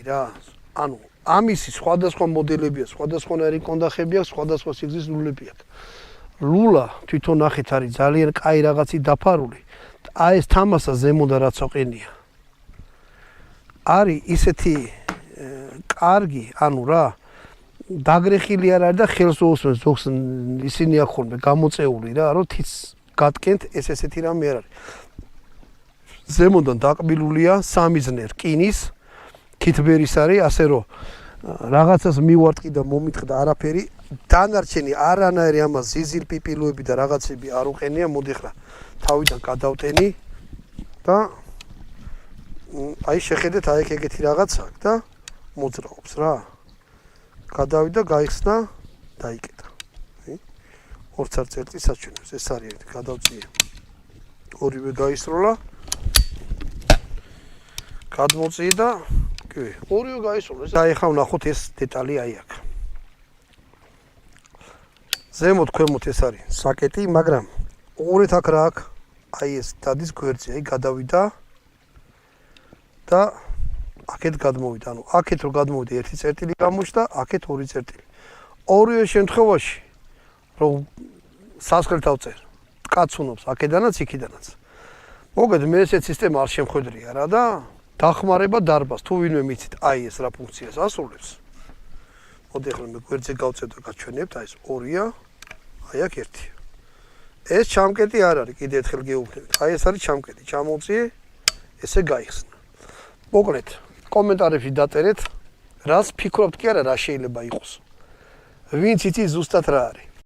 რა. ანუ ამისი სხვადასხვა მოდელებია, სხვადასხვანაირი კონდახები აქვს, სხვადასხვა სიგრძის ლულები აქვს. ლულა თვითონ ნახეთ არის ძალიან კაი რაღაცი დაფარული. აი ეს თამასა ზემოდან რაც ოყენია. არის ისეთი კარგი, ანუ რა დაგრეხილი არ არის და ხელს უოსმენს ზოგს ისინი აქ ხოლმე გამოწეული რა, რომ თიც გატკენთ ეს ესეთი რამე არ არის. ზემოდან დაკბილულია სამიზნე რკინის თითბერის არის, ასე რომ რაღაცას მივარტყი და მომიტყდა არაფერი, დანარჩენი არანაირი ამას ზიზილ პიპილოები და რაღაცები არ უყენია, მოდი ხლა თავიდან გადავტენი და აი შეხედეთ აი ეგეთი რაღაცა აქვს და მოძრაობს რა. გადავიდა, გაიხსნა, დაიკეტა. ორ წელიწადს საჩვენებს, ეს არის ერთი გადავწიე. ორივე გაისროლა. გადმოწიე და კი, ორივე გაისროლა. და ეხლა ვნახოთ ეს დეტალი აი აქ. ზემოთ ქვემოთ ეს არის საკეტი, მაგრამ ყურეთ აქ რა აქვს? აი ეს დადის გვერდზე, აი გადავიდა და აქეთ გადმოვიდა. ანუ აქეთ რო გადმოვიდა ერთი წერტილი გამოჩნდა, აქეთ ორი წერტილი. ორივე შემთხვევაში რომ სასხელთ ავწერ, კაცუნობს აქედანაც, იქიდანაც. მოგეთ მე ესეთ სისტემა არ შემხედრია რა და დახმარება დარბას. თუ ვინმე მიცით აი ეს რა ფუნქციას ასრულებს. მოდი ახლა მე გვერდზე გავწევ და გაჩვენებთ, აი ეს ორია, აი აქ ერთი. ეს ჩამკეტი არ არის, კიდე ერთხელ გეუბნებით. აი ეს არის ჩამკეტი, ჩამოვწიე, ესე გაიხსნა. მოკლედ, კომენტარებში დაწერეთ, რას ფიქრობთ კი არა, რა შეიძლება იყოს. ვინც იცის ზუსტად რა არის.